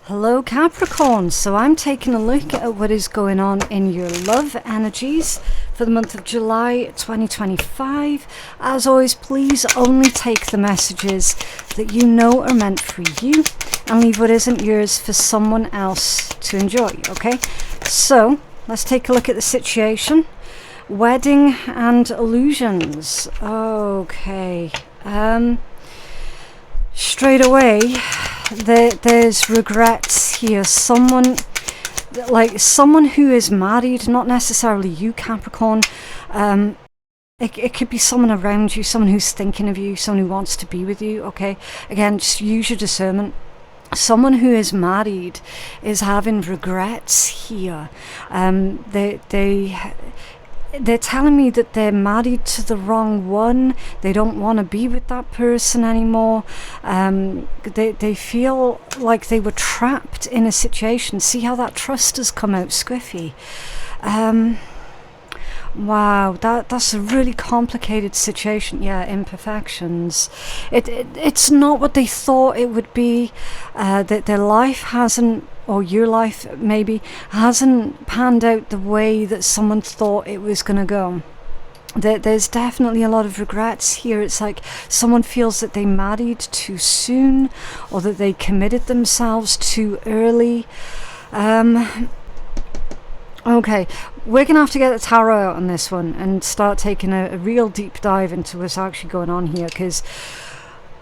Hello Capricorn, so I'm taking a look at what is going on in your love energies for the month of July 2025. As always, please only take the messages that you know are meant for you and leave what isn't yours for someone else to enjoy, okay? So let's take a look at the situation. Wedding and illusions. Okay. Straight away, there's regrets here. Someone who is married, not necessarily you, Capricorn. It could be someone around you, someone who's thinking of you, someone who wants to be with you, okay? Again, just use your discernment. Someone who is married is having regrets here. They're telling me that they're married to the wrong one. They don't want to be with that person anymore. They feel like they were trapped in a situation. See how that trust has come out squiffy. Wow, that's a really complicated situation. Yeah, imperfections. It's not what they thought it would be. That their life hasn't, or your life maybe, hasn't panned out the way that someone thought it was going to go. There's definitely a lot of regrets here. It's like someone feels that they married too soon, or that they committed themselves too early. Okay, we're going to have to get the tarot out on this one and start taking a real deep dive into what's actually going on here, because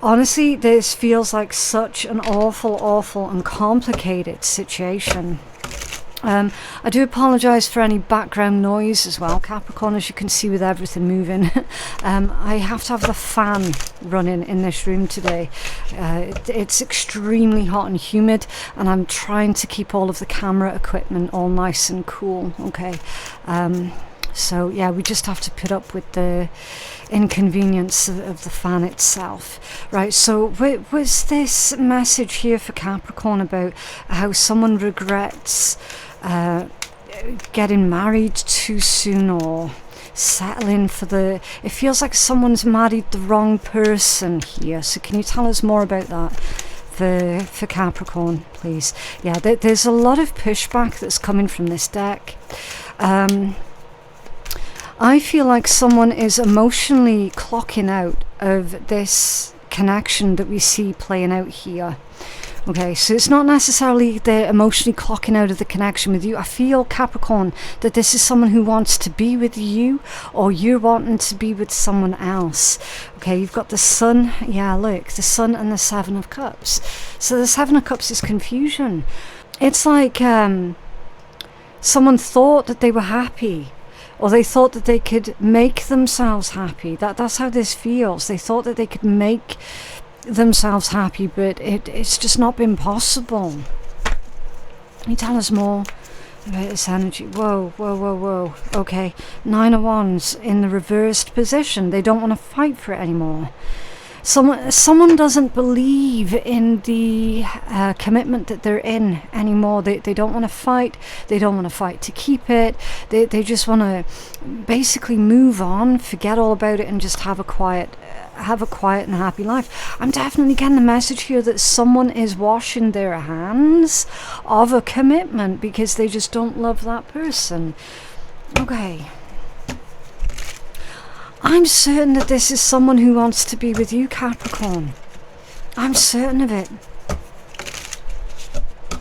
honestly, this feels like such an awful and complicated situation. I do apologise for any background noise as well, Capricorn, as you can see with everything moving. I have to have the fan running in this room today. It's extremely hot and humid, and I'm trying to keep all of the camera equipment all nice and cool, okay? So yeah, we just have to put up with the inconvenience of the fan itself. Right, so was this message here for Capricorn about how someone regrets getting married too soon, or settling for it feels like someone's married the wrong person here. So can you tell us more about that for Capricorn, please? Yeah, there's a lot of pushback that's coming from this deck. I feel like someone is emotionally clocking out of this connection that we see playing out here. Okay, so it's not necessarily they're emotionally clocking out of the connection with you. I feel, Capricorn, that this is someone who wants to be with you, or you're wanting to be with someone else. Okay, you've got the Sun. Yeah, look, the Sun and the Seven of Cups. So the Seven of Cups is confusion. It's like someone thought that they were happy, or they thought that they could make themselves happy. That's how this feels. They thought that they could make themselves happy, but it's just not been possible. Can you tell us more about this energy? Whoa. Okay, Nine of Wands in the reversed position. They don't want to fight for it anymore. Someone doesn't believe in the commitment that they're in anymore. They don't want to fight. They don't want to fight to keep it. They just want to basically move on, forget all about it, and just have a quiet and happy life. I'm definitely getting the message here that someone is washing their hands of a commitment because they just don't love that person. Okay. I'm certain that this is someone who wants to be with you, Capricorn. I'm certain of it. Can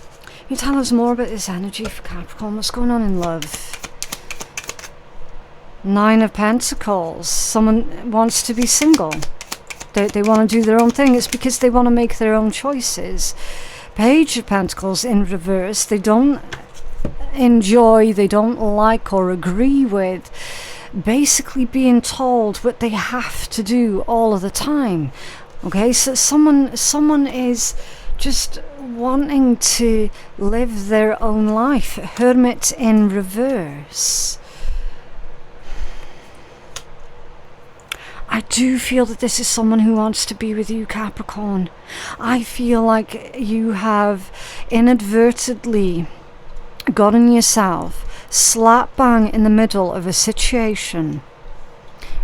you tell us more about this energy for Capricorn? What's going on in love? Nine of Pentacles. Someone wants to be single. They want to do their own thing. It's because they want to make their own choices. Page of Pentacles in reverse. They don't enjoy, they don't like or agree with basically being told what they have to do all of the time. Okay, so someone is just wanting to live their own life. Hermit in reverse. I do feel that this is someone who wants to be with you, Capricorn. I feel like you have inadvertently gotten yourself slap bang in the middle of a situation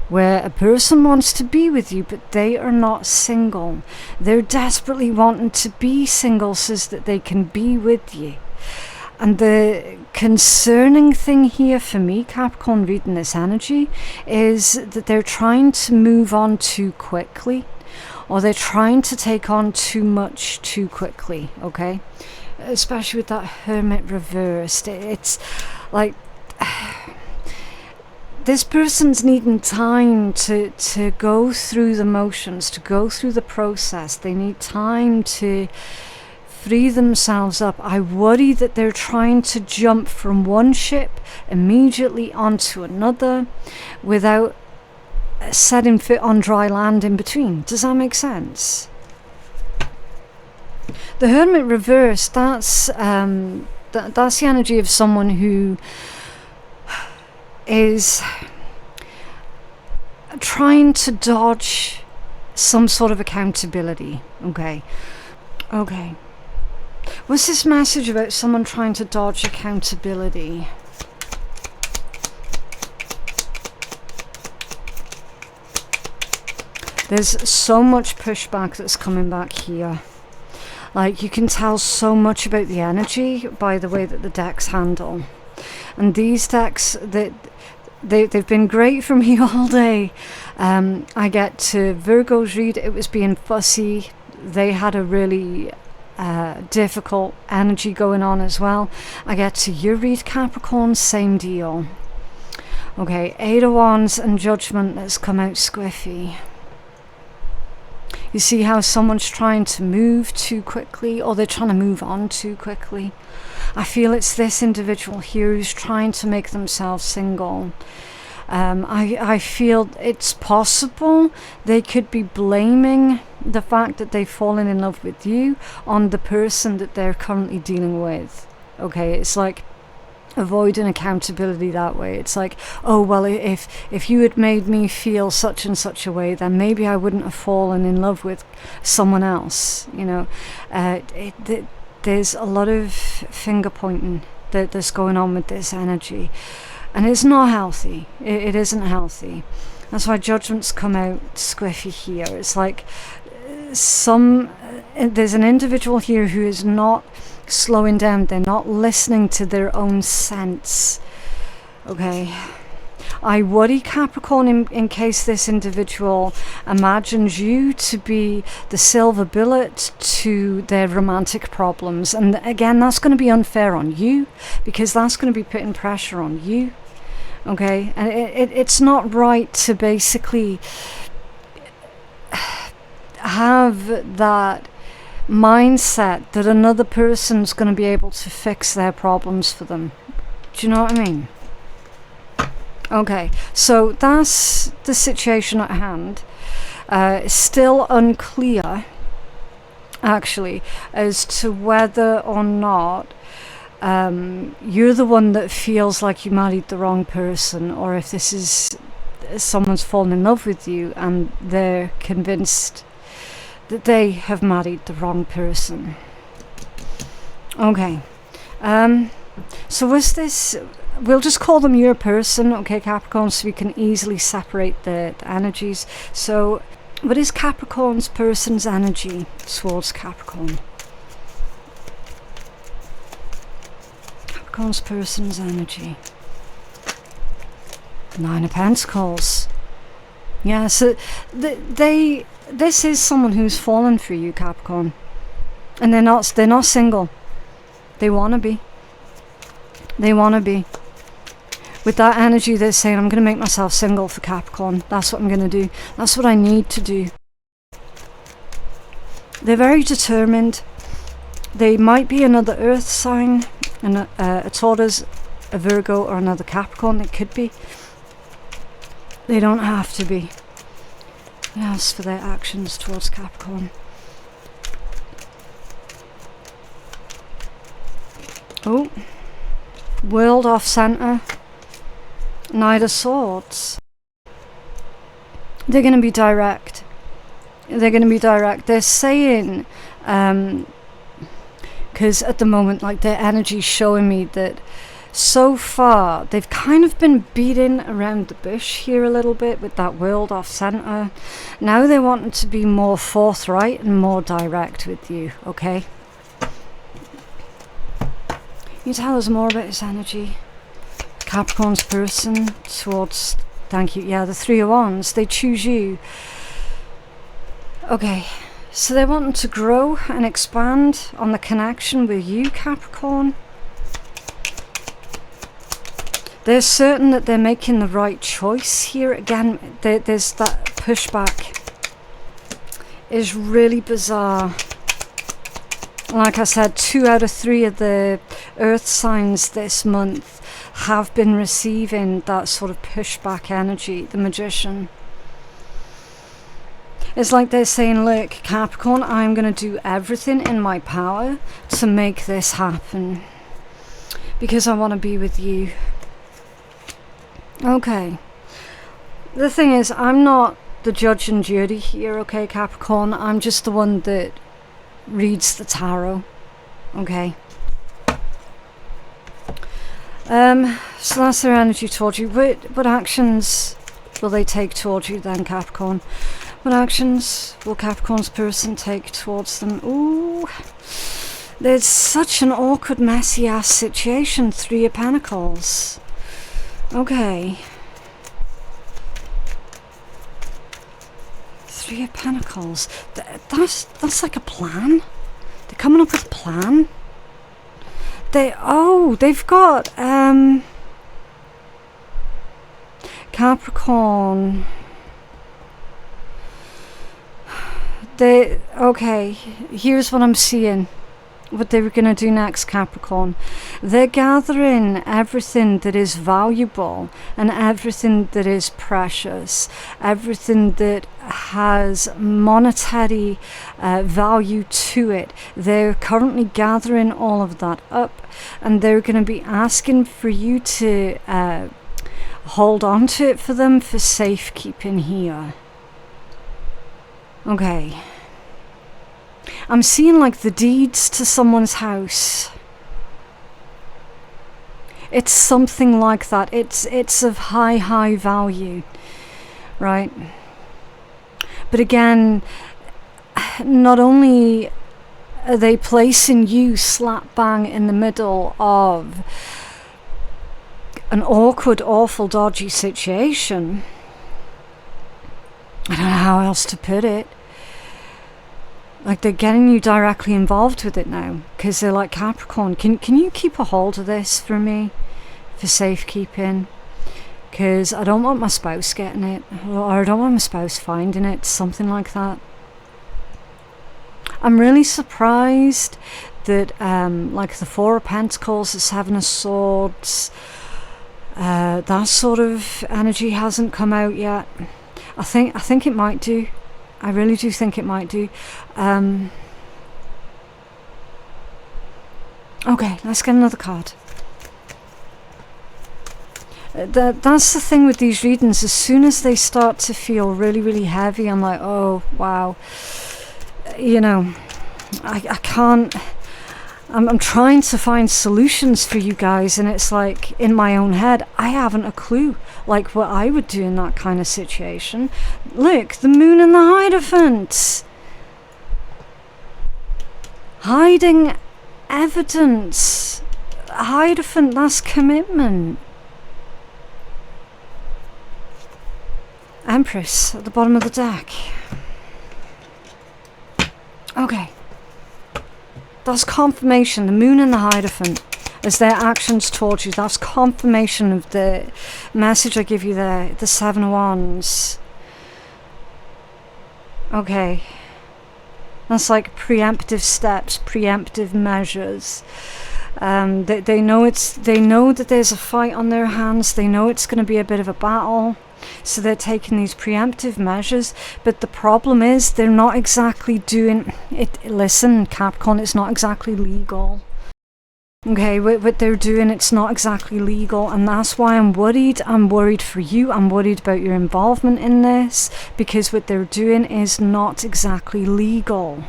where a person wants to be with you, but they are not single. They're desperately wanting to be single so that they can be with you. And the concerning thing here for me, Capricorn, reading this energy, is that they're trying to move on too quickly, or they're trying to take on too much too quickly, okay? Especially with that Hermit reversed. It's like this person's needing time to go through the motions, to go through the process. They need time to free themselves up. I worry that they're trying to jump from one ship immediately onto another without setting foot on dry land in between. Does that make sense? The Hermit reverse, that's the energy of someone who is trying to dodge some sort of accountability. Okay. What's this message about someone trying to dodge accountability? There's so much pushback that's coming back here. Like, you can tell so much about the energy by the way that the decks handle. And these decks, they've been great for me all day. I get to Virgo's read, it was being fussy. They had a really difficult energy going on as well. I get to your read, Capricorn, same deal. Okay, Eight of Wands and Judgment that's come out squiffy. You see how someone's trying to move too quickly, or they're trying to move on too quickly. I feel it's this individual here who's trying to make themselves single. I feel it's possible they could be blaming the fact that they've fallen in love with you on the person that they're currently dealing with. Okay, it's like avoiding accountability that way. It's like, oh well, if you had made me feel such and such a way, then maybe I wouldn't have fallen in love with someone else, you know. There's a lot of finger pointing that's going on with this energy, and it's not healthy. It isn't healthy. That's why Judgment's come out squiffy here. It's like there's an individual here who is not slowing down. They're not listening to their own sense. Okay, I worry, Capricorn, in case this individual imagines you to be the silver bullet to their romantic problems. And again, that's going to be unfair on you, because that's going to be putting pressure on you. Okay, and it's not right to basically have that mindset that another person's going to be able to fix their problems for them. Do you know what I mean? Okay, so that's the situation at hand. Still unclear, actually, as to whether or not you're the one that feels like you married the wrong person, or if this is someone's fallen in love with you and they're convinced that they have married the wrong person. Okay, so was this, we'll just call them your person, okay, Capricorn, so we can easily separate the energies. So what is Capricorn's person's energy towards Capricorn? Capricorn's person's energy. Nine of Pentacles. Yeah, so this is someone who's fallen for you, Capricorn, and they're not single. They want to be. They want to be. With that energy, they're saying, I'm going to make myself single for Capricorn. That's what I'm going to do. That's what I need to do. They're very determined. They might be another Earth sign, a Taurus, a Virgo, or another Capricorn. It could be. They don't have to be. Yes, for their actions towards Capricorn. Oh, World off center. Knight of Swords. They're going to be direct. They're going to be direct. They're saying, because at the moment, like, their energy's showing me that so far they've kind of been beating around the bush here a little bit with that world off center. Now they want to be more forthright and more direct with you, okay? Can you tell us more about his energy? Capricorn's person towards, thank you, yeah, the Three of Wands, they choose you. Okay, so they're wanting to grow and expand on the connection with you, Capricorn. They're certain that they're making the right choice here. Again, there's that pushback. Is really bizarre. Like I said, 2 out of 3 of the earth signs this month have been receiving that sort of pushback energy, the Magician. It's like they're saying, look, Capricorn, I'm going to do everything in my power to make this happen. Because I want to be with you. Okay. The thing is, I'm not the judge and jury here, okay, Capricorn? I'm just the one that reads the tarot. Okay. So that's their energy towards you. What actions will they take towards you then, Capricorn? What actions will Capricorn's person take towards them? Ooh, there's such an awkward, messy ass situation. 3 of Pentacles. Okay. 3 of Pentacles. That's like a plan. They're coming up with a plan. They've got Capricorn. Okay, here's what I'm seeing. What they were going to do next, Capricorn. They're gathering everything that is valuable and everything that is precious, everything that has monetary value to it. They're currently gathering all of that up, and they're going to be asking for you to hold on to it for them for safekeeping here. Okay. I'm seeing like the deeds to someone's house. It's something like that. It's of high value, right? But again, not only are they placing you slap bang in the middle of an awkward, awful, dodgy situation. I don't know how else to put it. Like, they're getting you directly involved with it now, because they're like, Capricorn, can you keep a hold of this for me for safekeeping? Because I don't want my spouse getting it, or I don't want my spouse finding it, something like that. I'm really surprised that like the 4 of Pentacles, the 7 of Swords, that sort of energy hasn't come out yet. I think it might do. I really do think it might do. Okay, let's get another card. That's the thing with these readings. As soon as they start to feel really heavy, I'm like, oh wow, you know, I can't. I'm trying to find solutions for you guys, and it's like, in my own head, I haven't a clue like what I would do in that kind of situation. Look, the Moon and the Hierophant. Hiding evidence. Hierophant, that's commitment. Empress at the bottom of the deck. Okay. That's confirmation. The Moon and the Hierophant, as their actions towards you. That's confirmation of the message I give you there. The 7 of Wands. Okay. That's like preemptive steps, preemptive measures. They know that there's a fight on their hands. They know it's going to be a bit of a battle. So they're taking these preemptive measures, but the problem is they're not exactly doing it. Listen, Capricorn, it's not exactly legal. Okay, what they're doing, it's not exactly legal, and that's why I'm worried. I'm worried for you. I'm worried about your involvement in this, because what they're doing is not exactly legal.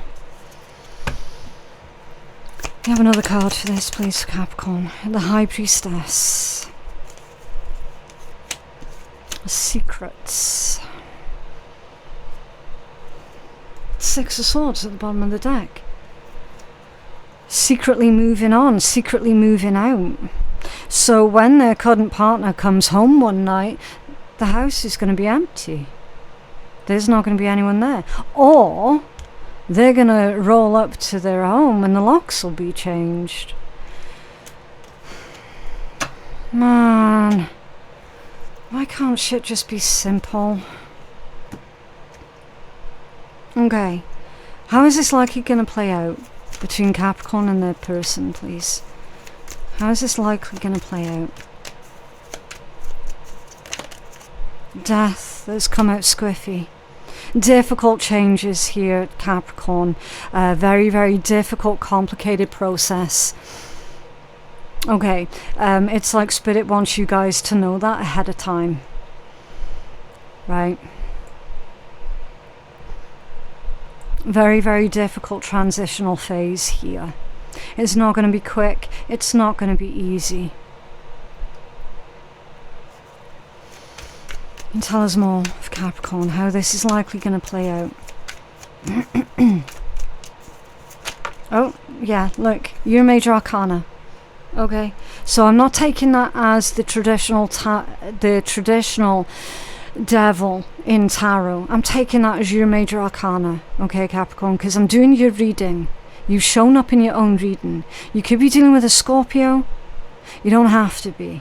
Can I have another card for this, please, Capricorn? The High Priestess. Secrets. Six of Swords at the bottom of the deck. Secretly moving on, secretly moving out. So when their current partner comes home one night, the house is going to be empty. There's not going to be anyone there. Or they're going to roll up to their home and the locks will be changed. Man, why can't shit just be simple? Okay, how is this likely going to play out between Capricorn and their person, please? How is this likely going to play out? Death that's come out squiffy. Difficult changes here at Capricorn. Very, very difficult, complicated process. Okay, it's like Spirit wants you guys to know that ahead of time. Right? Very, very difficult transitional phase here. It's not going to be quick. It's not going to be easy. And tell us more of Capricorn, how this is likely going to play out. Oh, yeah, look, you're Major Arcana. Okay, so I'm not taking that as the traditional devil in tarot. I'm taking that as your Major Arcana, okay, Capricorn, because I'm doing your reading. You've shown up in your own reading. You could be dealing with a Scorpio. You don't have to be.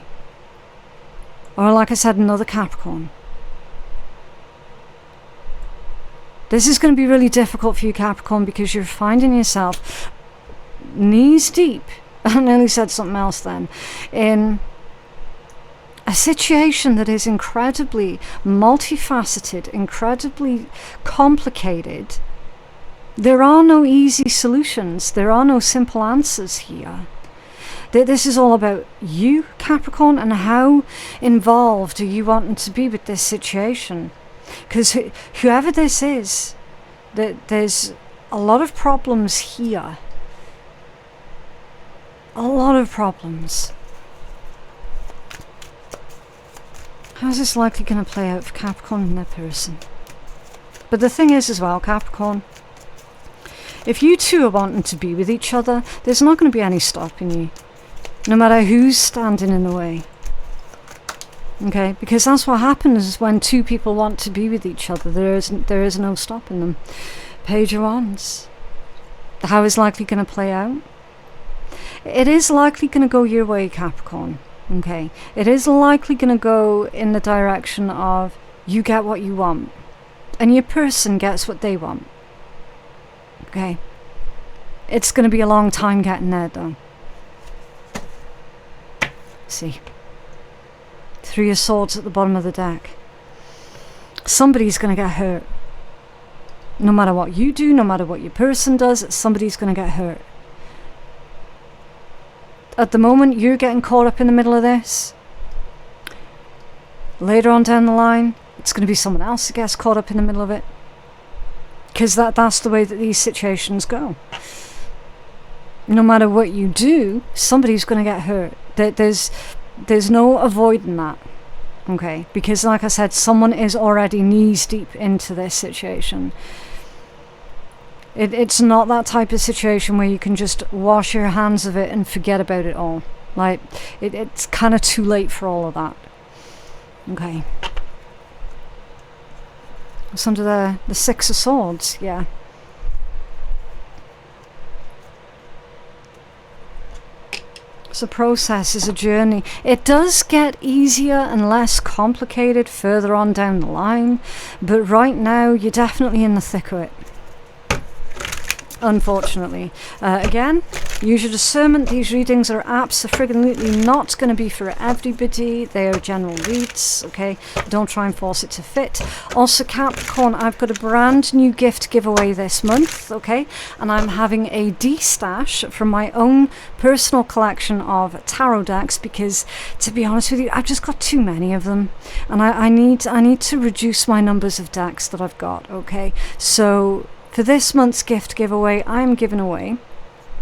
Or like I said, another Capricorn. This is going to be really difficult for you, Capricorn, because you're finding yourself knees deep, I nearly said something else then, in a situation that is incredibly multifaceted, incredibly complicated. There are no easy solutions. There are no simple answers here. This is all about you, Capricorn, and how involved are you wanting to be with this situation. Because whoever this is, there's a lot of problems here. A lot of problems. How's this likely going to play out for Capricorn and their person? But the thing is as well, Capricorn, if you two are wanting to be with each other, there's not going to be any stopping you. No matter who's standing in the way. Okay, because that's what happens when two people want to be with each other. There is no stopping them. Page of Wands. How is likely going to play out? It is likely going to go your way, Capricorn. Okay, it is likely going to go in the direction of you get what you want, and your person gets what they want. Okay, it's going to be a long time getting there, though. See. Three of Swords at the bottom of the deck. Somebody's going to get hurt. No matter what you do, no matter what your person does, somebody's going to get hurt. At the moment, you're getting caught up in the middle of this. Later on down the line, it's going to be someone else that gets caught up in the middle of it. Because that's the way that these situations go. No matter what you do, somebody's going to get hurt. There's no avoiding that, okay? Because like I said, someone is already knees deep into this situation. It's not that type of situation where you can just wash your hands of it and forget about it all. Like, it's kind of too late for all of that. Okay. It's under the Six of Swords, yeah. It's a process, it's a journey. It does get easier and less complicated further on down the line, but right now you're definitely in the thick of it. Unfortunately. Again, use your discernment. These readings are absolutely not going to be for everybody. They are general reads, okay? Don't try and force it to fit. Also, Capricorn, I've got a brand new gift giveaway this month, okay? And I'm having a de-stash from my own personal collection of tarot decks because, to be honest with you, I've just got too many of them. And I need to reduce my numbers of decks that I've got, okay? So for this month's gift giveaway, I'm giving away,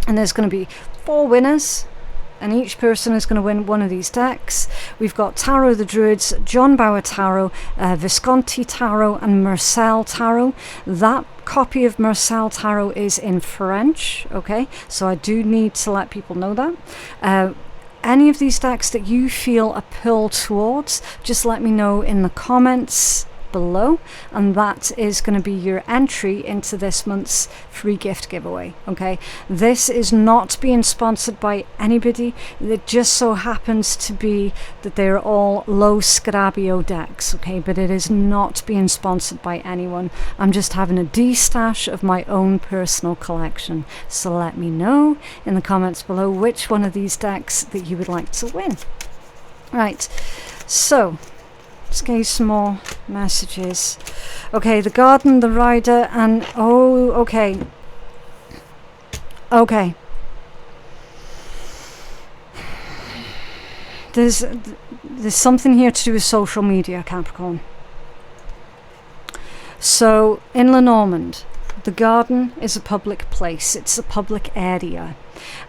and there's going to be 4 winners, and each person is going to win one of these decks. We've got Tarot the Druids, John Bauer Tarot, Visconti Tarot, and Marcel Tarot. That copy of Marcel Tarot is in French, okay? So I do need to let people know that. Any of these decks that you feel a pull towards, just let me know in the comments below, and that is going to be your entry into this month's free gift giveaway. Okay, this is not being sponsored by anybody. It just so happens to be that they're all low Scarabeo decks, okay, but it is not being sponsored by anyone. I'm just having a destash of my own personal collection. So let me know in the comments below which one of these decks that you would like to win. Right, so let's get some more messages. Okay, the garden, the rider, and oh, okay. Okay. There's something here to do with social media, Capricorn. So in Lenormand, the garden is a public place. It's a public area,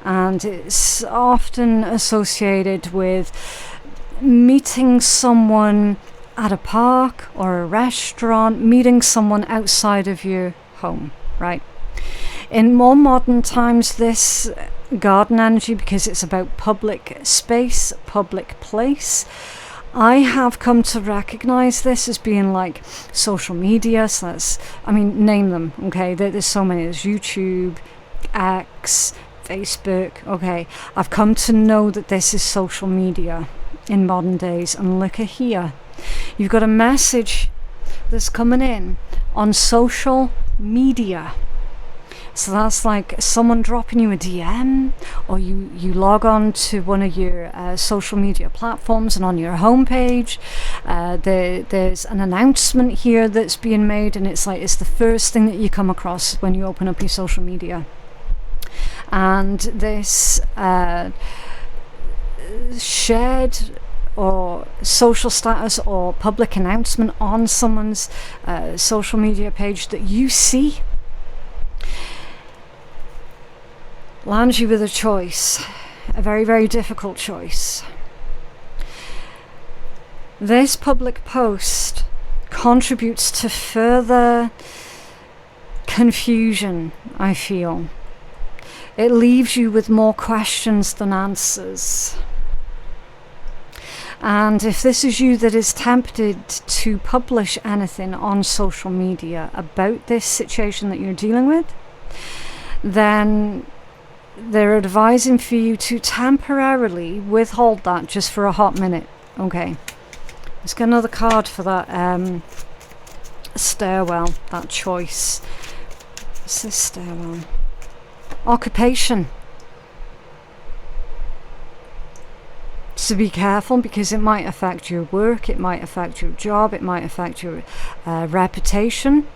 and it's often associated with meeting someone at a park or a restaurant, meeting someone outside of your home, right? In more modern times, this garden energy, because it's about public space, public place, I have come to recognize this as being like social media. So that's, I mean, name them, okay? There's so many. There's YouTube, X, Facebook, okay? I've come to know that this is social media in modern days. And look at here, you've got a message that's coming in on social media. So that's like someone dropping you a DM, or you log on to one of your social media platforms, and on your homepage there's an announcement here that's being made, and it's like it's the first thing that you come across when you open up your social media. And this shared or social status or public announcement on someone's social media page that you see lands you with a choice, a very, very difficult choice. This public post contributes to further confusion, I feel. It leaves you with more questions than answers. And if this is you that is tempted to publish anything on social media about this situation that you're dealing with, then they're advising for you to temporarily withhold that just for a hot minute. Okay, let's get another card for that stairwell, that choice. What's this stairwell? Occupation. So be careful, because it might affect your work, it might affect your job, it might affect your reputation.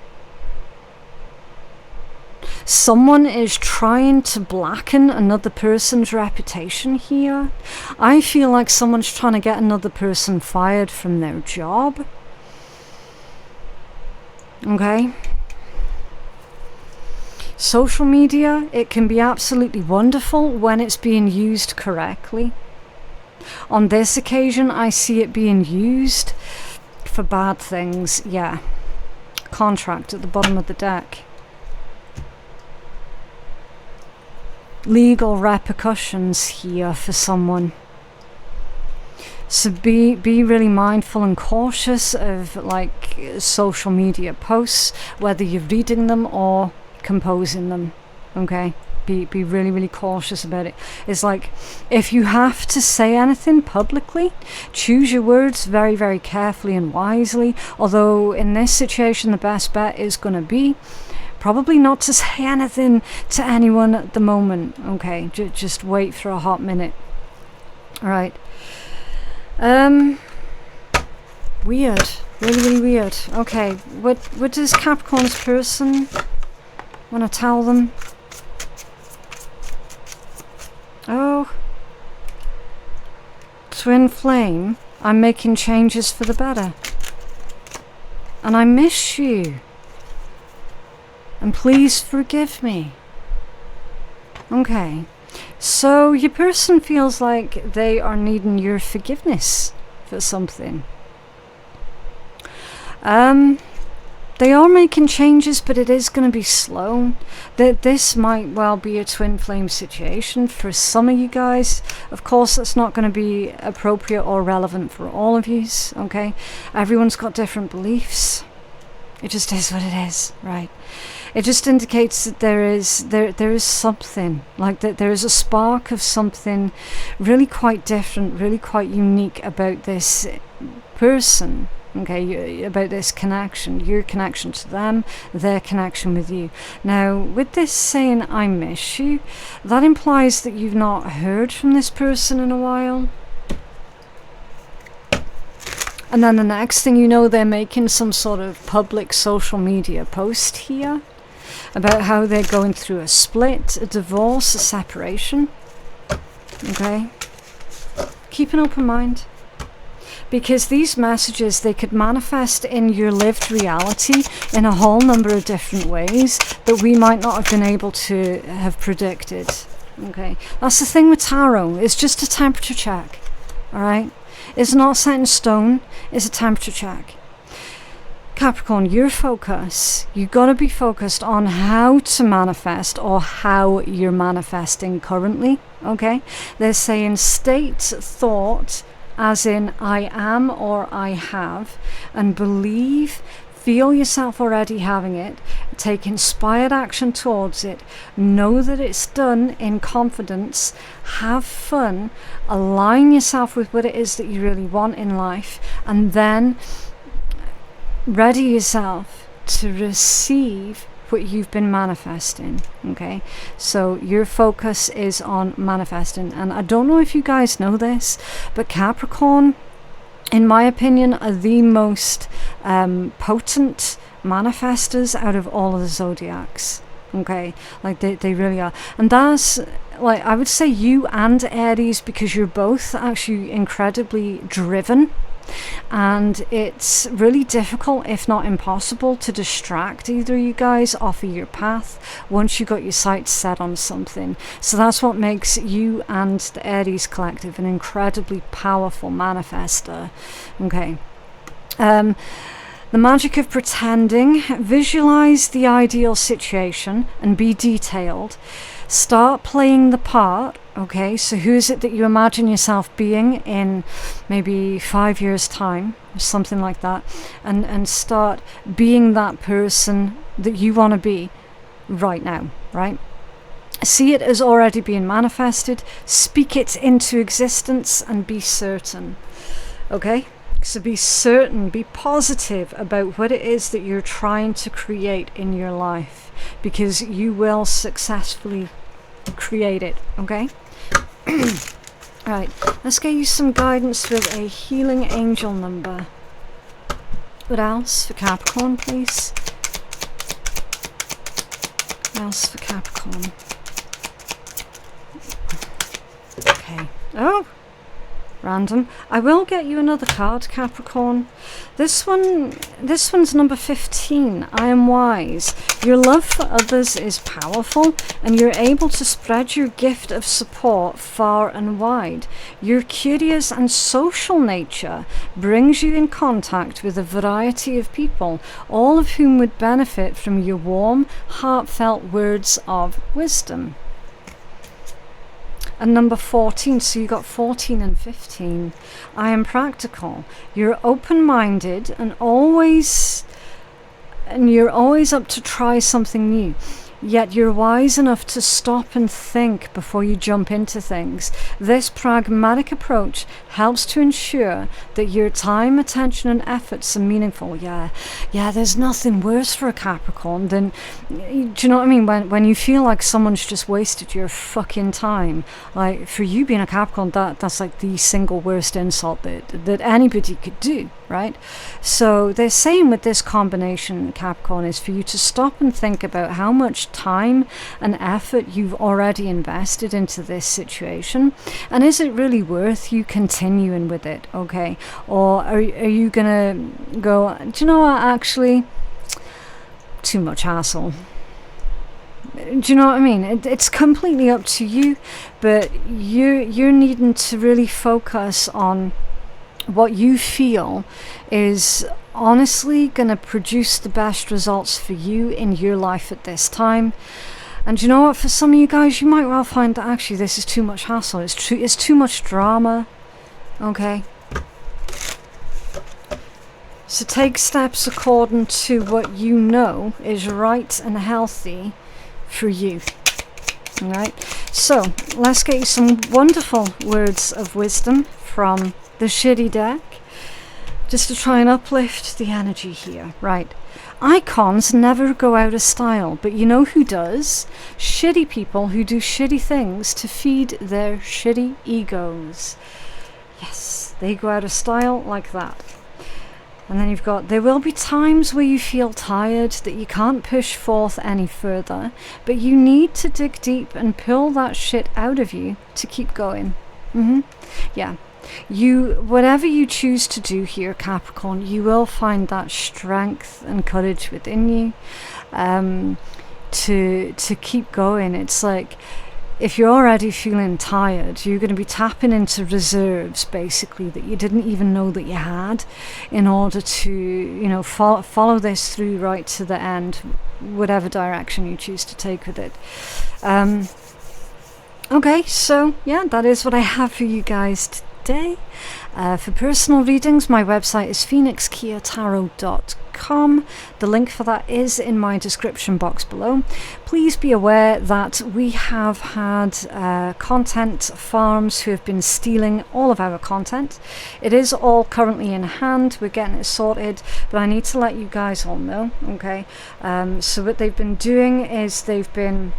Someone is trying to blacken another person's reputation here. I feel like someone's trying to get another person fired from their job. Okay? Social media, it can be absolutely wonderful when it's being used correctly. On this occasion, I see it being used for bad things. Yeah. Contract at the bottom of the deck. Legal repercussions here for someone. So be really mindful and cautious of like social media posts, whether you're reading them or composing them. Okay? Be really, really cautious about it. It's like, if you have to say anything publicly, choose your words very, very carefully and wisely. Although in this situation, the best bet is going to be probably not to say anything to anyone at the moment. Okay, just wait for a hot minute. All right. Weird, really, really weird. Okay, what does Capricorn's person want to tell them? Oh, twin flame, I'm making changes for the better. And I miss you. And please forgive me. Okay, So your person feels like they are needing your forgiveness for something. They are making changes, but it is going to be slow. This might well be a twin flame situation for some of you guys. Of course, that's not going to be appropriate or relevant for all of you, okay? Everyone's got different beliefs. It just is what it is, right? It just indicates that there is something, like that there is a spark of something really quite different, really quite unique about this person. Okay, about this connection, your connection to them, their connection with you. Now, with this saying, I miss you, that implies that you've not heard from this person in a while. And then the next thing you know, they're making some sort of public social media post here about how they're going through a split, a divorce, a separation. Okay? Keep an open mind. Because these messages, they could manifest in your lived reality in a whole number of different ways that we might not have been able to have predicted. Okay, that's the thing with tarot. It's just a temperature check. All right, it's not set in stone. It's a temperature check. Capricorn, your focus, you got to be focused on how to manifest or how you're manifesting currently. Okay, they're saying state thought, as in I am or I have, and believe, feel yourself already having it, take inspired action towards it, know that it's done in confidence, have fun, align yourself with what it is that you really want in life, and then ready yourself to receive what you've been manifesting. Okay, so your focus is on manifesting. And I don't know if you guys know this, but Capricorn, in my opinion, are the most potent manifestors out of all of the zodiacs. Okay, like they really are. And that's, like, I would say you and Aries, because you're both actually incredibly driven. And it's really difficult, if not impossible, to distract either of you guys off of your path once you got your sights set on something. So that's what makes you and the Aries collective an incredibly powerful manifester. Okay. The magic of pretending. Visualize the ideal situation and be detailed. Start playing the part. Okay, so who is it that you imagine yourself being in maybe 5 years' time, or something like that, and start being that person that you want to be right now, right? See it as already being manifested, speak it into existence, and be certain. Okay, so be certain, be positive about what it is that you're trying to create in your life, because you will successfully create it. Okay. Right, let's get you some guidance with a healing angel number. What else for Capricorn, please? What else for Capricorn? Okay. Oh, random. I will get you another card, Capricorn. This one's number 15. I am wise. Your love for others is powerful, and you're able to spread your gift of support far and wide. Your curious and social nature brings you in contact with a variety of people, all of whom would benefit from your warm, heartfelt words of wisdom. And number 14, so you got 14 and 15. I am practical. You're open-minded and you're always up to try something new. Yet you're wise enough to stop and think before you jump into things. This pragmatic approach helps to ensure that your time, attention and efforts are meaningful. Yeah, there's nothing worse for a Capricorn than, do you know what I mean, when you feel like someone's just wasted your fucking time. Like, for you being a Capricorn, that's like the single worst insult that anybody could do, right? So they're saying with this combination, Capricorn, is for you to stop and think about how much time and effort you've already invested into this situation, and is it really worth you continuing with it? Okay, or are you gonna go, do you know what, actually, too much hassle, Do you know what I mean? It's completely up to you, but you're needing to really focus on what you feel is honestly going to produce the best results for you in your life at this time. And you know what, for some of you guys, you might well find that actually this is too much hassle, it's too much drama. Okay, so take steps according to what you know is right and healthy for you. Alright, so let's get you some wonderful words of wisdom from the shitty deck, just to try and uplift the energy here. Right, icons never go out of style, but you know who does? Shitty people who do shitty things to feed their shitty egos. Yes, they go out of style like that. And then you've got, there will be times where you feel tired, that you can't push forth any further, but you need to dig deep and pull that shit out of you to keep going. Yeah. Whatever you choose to do here, Capricorn, you will find that strength and courage within you to keep going. It's like, if you're already feeling tired, you're going to be tapping into reserves, basically, that you didn't even know that you had, in order to, you know, follow this through right to the end, whatever direction you choose to take with it. Okay, so yeah, that is what I have for you guys today. For personal readings, my website is phoenixkeiatarot.com. The link for that is in my description box below. Please be aware that we have had content farms who have been stealing all of our content. It is all currently in hand, we're getting it sorted, but I need to let you guys all know, okay? So what they've been doing is they've been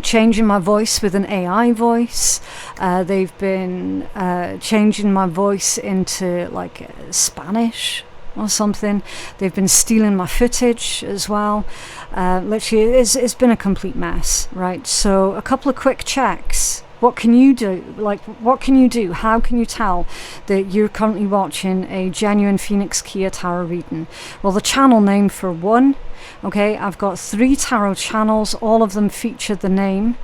changing my voice with an AI voice. They've been changing my voice into like Spanish or something. They've been stealing my footage as well. Literally, it's been a complete mess, right? So a couple of quick checks. What can you do? Like, what can you do? How can you tell that you're currently watching a genuine Phoenix Keia tarot reading? Well, the channel name for one. Okay, I've got 3 tarot channels. All of them feature the name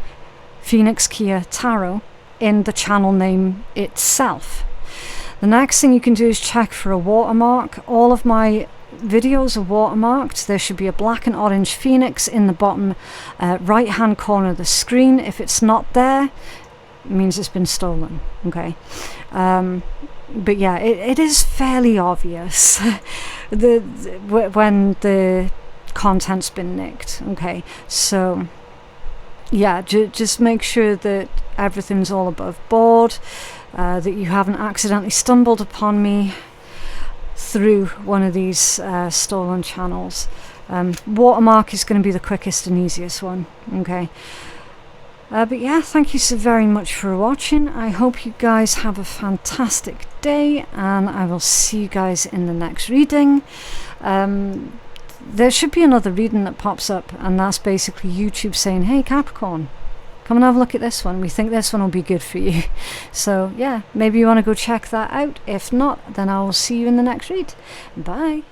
Phoenix Keia Tarot in the channel name itself. The next thing you can do is check for a watermark. All of my videos are watermarked. There should be a black and orange phoenix in the bottom right hand corner of the screen. If it's not there, it means it's been stolen. Okay, but yeah, it is fairly obvious when the content's been nicked. Okay, so yeah, just make sure that everything's all above board, that you haven't accidentally stumbled upon me through one of these stolen channels. Watermark is going to be the quickest and easiest one. Okay, but yeah, thank you so very much for watching. I hope you guys have a fantastic day, and I will see you guys in the next reading. There should be another reading that pops up, and that's basically YouTube saying, hey Capricorn, come and have a look at this one. We think this one will be good for you. So yeah, maybe you want to go check that out. If not, then I will see you in the next read. Bye.